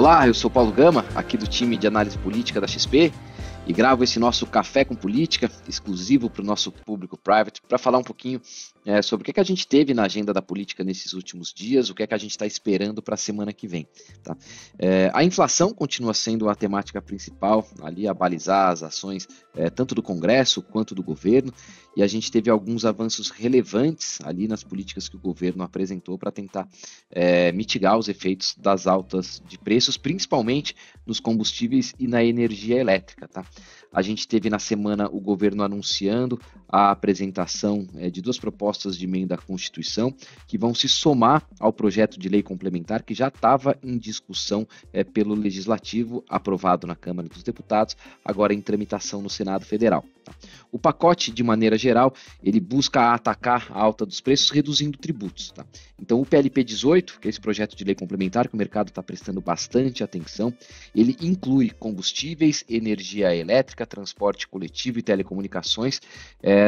Olá, eu sou Paulo Gama, aqui do time de análise política da XP, e gravo esse nosso Café com Política, exclusivo para o nosso público private, para falar um pouquinho sobre o que a gente teve na agenda da política nesses últimos dias, o que a gente está esperando para a semana que vem. Tá? A inflação continua sendo a temática principal, ali a balizar as ações tanto do Congresso quanto do governo, e a gente teve alguns avanços relevantes ali nas políticas que o governo apresentou para tentar mitigar os efeitos das altas de preços, principalmente nos combustíveis e na energia elétrica. Tá? A gente teve na semana o governo anunciando a apresentação de duas propostas de emenda à Constituição que vão se somar ao projeto de lei complementar que já estava em discussão pelo Legislativo, aprovado na Câmara dos Deputados, agora em tramitação no Senado Federal. Tá? O pacote, de maneira geral, ele busca atacar a alta dos preços reduzindo tributos. Tá? Então o PLP 18, que é esse projeto de lei complementar que o mercado está prestando bastante atenção, ele inclui combustíveis, energia elétrica, transporte coletivo e telecomunicações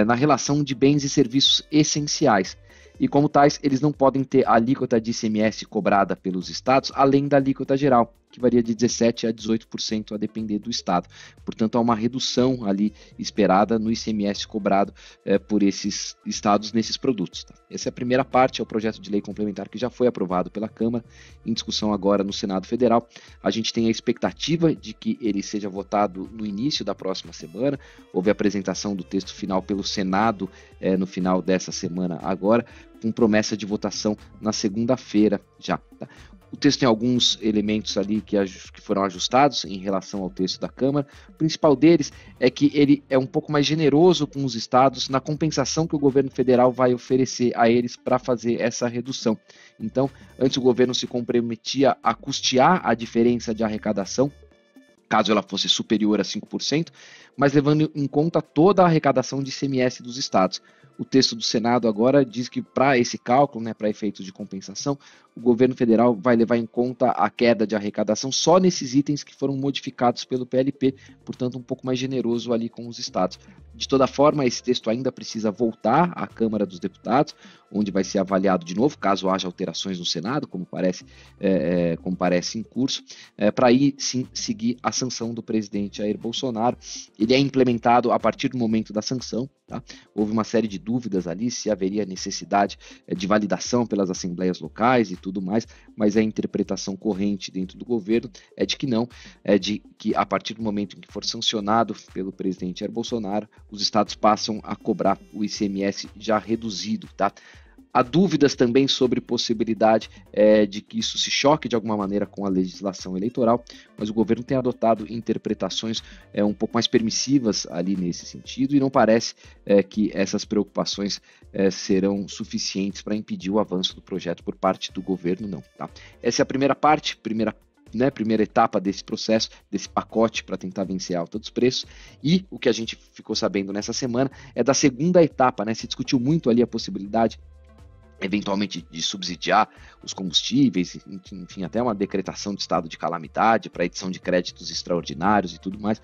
na relação de bens e serviços essenciais. E como tais, eles não podem ter a alíquota de ICMS cobrada pelos estados, além da alíquota geral, que varia de 17% a 18% a depender do estado. Portanto, há uma redução ali esperada no ICMS cobrado por esses estados nesses produtos. Tá? Essa é a primeira parte, é o projeto de lei complementar que já foi aprovado pela Câmara, em discussão agora no Senado Federal. A gente tem a expectativa de que ele seja votado no início da próxima semana. Houve a apresentação do texto final pelo Senado no final dessa semana agora, com promessa de votação na segunda-feira já. Tá? O texto tem alguns elementos ali que foram ajustados em relação ao texto da Câmara. O principal deles é que ele é um pouco mais generoso com os estados na compensação que o governo federal vai oferecer a eles para fazer essa redução. Então, antes o governo se comprometia a custear a diferença de arrecadação, caso ela fosse superior a 5%, mas levando em conta toda a arrecadação de ICMS dos estados. O texto do Senado agora diz que para esse cálculo, para efeitos de compensação, o governo federal vai levar em conta a queda de arrecadação só nesses itens que foram modificados pelo PLP, portanto um pouco mais generoso ali com os estados. De toda forma, esse texto ainda precisa voltar à Câmara dos Deputados, onde vai ser avaliado de novo, caso haja alterações no Senado, como parece em curso, para aí sim seguir a sanção do presidente Jair Bolsonaro. Ele é implementado a partir do momento da sanção. Tá? Houve uma série de dúvidas ali se haveria necessidade de validação pelas assembleias locais e tudo mais, mas a interpretação corrente dentro do governo é de que não, é de que a partir do momento em que for sancionado pelo presidente Jair Bolsonaro, os estados passam a cobrar o ICMS já reduzido. Tá? Há dúvidas também sobre possibilidade de que isso se choque de alguma maneira com a legislação eleitoral, mas o governo tem adotado interpretações um pouco mais permissivas ali nesse sentido e não parece que essas preocupações serão suficientes para impedir o avanço do projeto por parte do governo, não. Tá? Essa é a primeira parte, primeira etapa desse processo, desse pacote para tentar vencer a alta dos preços. E o que a gente ficou sabendo nessa semana é da segunda etapa, se discutiu muito ali a possibilidade eventualmente de subsidiar os combustíveis, enfim, até uma decretação de estado de calamidade para edição de créditos extraordinários e tudo mais.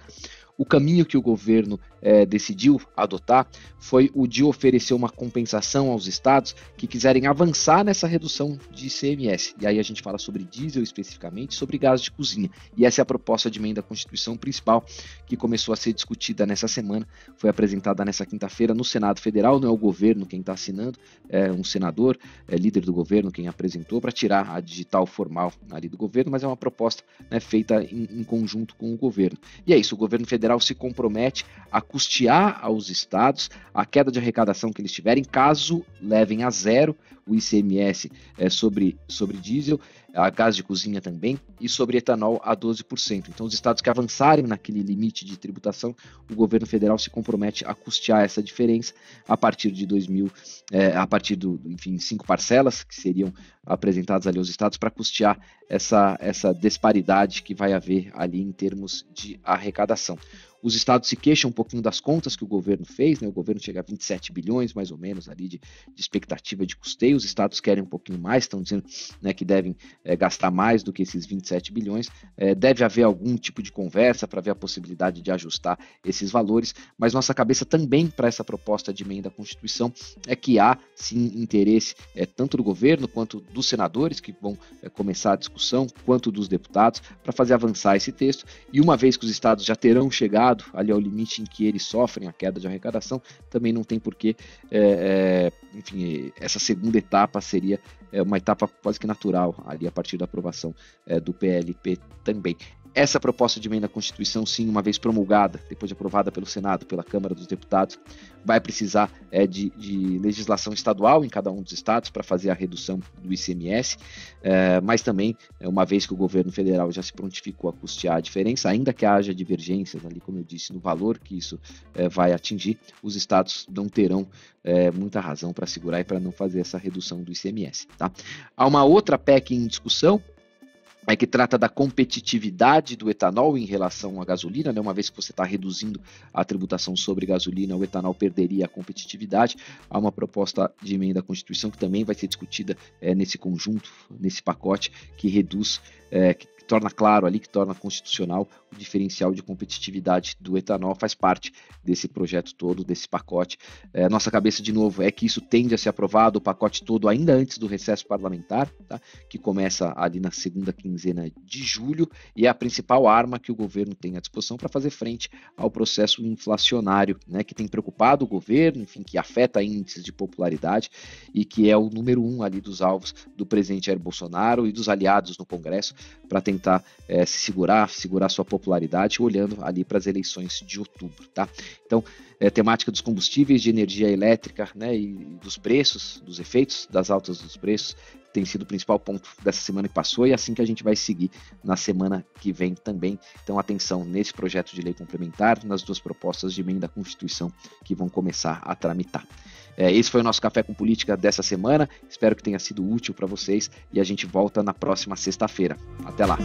O caminho que o governo decidiu adotar foi o de oferecer uma compensação aos estados que quiserem avançar nessa redução de ICMS. E aí a gente fala sobre diesel especificamente, sobre gás de cozinha. E essa é a proposta de emenda à Constituição principal que começou a ser discutida nessa semana, foi apresentada nessa quinta-feira no Senado Federal. Não é o governo quem está assinando, é um senador, líder do governo, quem apresentou para tirar a digital formal ali do governo, mas é uma proposta feita em conjunto com o governo. E é isso, o governo federal se compromete a custear aos estados a queda de arrecadação que eles tiverem, caso levem a zero o ICMS sobre diesel, a gás de cozinha também, e sobre etanol a 12%. Então, os estados que avançarem naquele limite de tributação, o governo federal se compromete a custear essa diferença a partir de 5 parcelas que seriam apresentadas ali aos estados para custear essa disparidade que vai haver ali em termos de arrecadação. Os estados se queixam um pouquinho das contas que o governo fez, né? O governo chega a 27 bilhões, mais ou menos, ali de expectativa de custeio. Os estados querem um pouquinho mais, estão dizendo, né, que devem gastar mais do que esses 27 bilhões. Deve haver algum tipo de conversa para ver a possibilidade de ajustar esses valores, mas nossa cabeça também para essa proposta de emenda à Constituição é que há, sim, interesse tanto do governo quanto dos senadores, que vão começar a discussão, quanto dos deputados, para fazer avançar esse texto. E uma vez que os estados já terão chegado ali ao limite em que eles sofrem a queda de arrecadação, também não tem porquê, enfim, essa segunda etapa seria uma etapa quase que natural ali a partir da aprovação do PLP também. Essa proposta de emenda à Constituição, sim, uma vez promulgada, depois de aprovada pelo Senado, pela Câmara dos Deputados, vai precisar de legislação estadual em cada um dos estados para fazer a redução do ICMS, mas também, uma vez que o governo federal já se prontificou a custear a diferença, ainda que haja divergências ali, como eu disse, no valor que isso vai atingir, os estados não terão muita razão para segurar e para não fazer essa redução do ICMS. Tá? Há uma outra PEC em discussão, que trata da competitividade do etanol em relação à gasolina, né? Uma vez que você está reduzindo a tributação sobre gasolina, o etanol perderia a competitividade. Há uma proposta de emenda à Constituição que também vai ser discutida nesse conjunto, nesse pacote, que reduz, que torna claro ali, que torna constitucional o diferencial de competitividade do etanol, faz parte desse projeto todo, desse pacote. Nossa cabeça, de novo, é que isso tende a ser aprovado, o pacote todo, ainda antes do recesso parlamentar, tá? Que começa ali na segunda quinzena de julho, e é a principal arma que o governo tem à disposição para fazer frente ao processo inflacionário, né, que tem preocupado o governo, enfim, que afeta índices de popularidade e que é o número 1 ali dos alvos do presidente Jair Bolsonaro e dos aliados no Congresso para tentar se segurar sua popularidade, olhando ali para as eleições de outubro, tá? Então, temática dos combustíveis, de energia elétrica, né, e dos preços, dos efeitos das altas dos preços, tem sido o principal ponto dessa semana que passou e assim que a gente vai seguir na semana que vem também. Então, atenção nesse projeto de lei complementar, nas duas propostas de emenda à Constituição que vão começar a tramitar. Esse foi o nosso Café com Política dessa semana, espero que tenha sido útil para vocês e a gente volta na próxima sexta-feira. Até lá!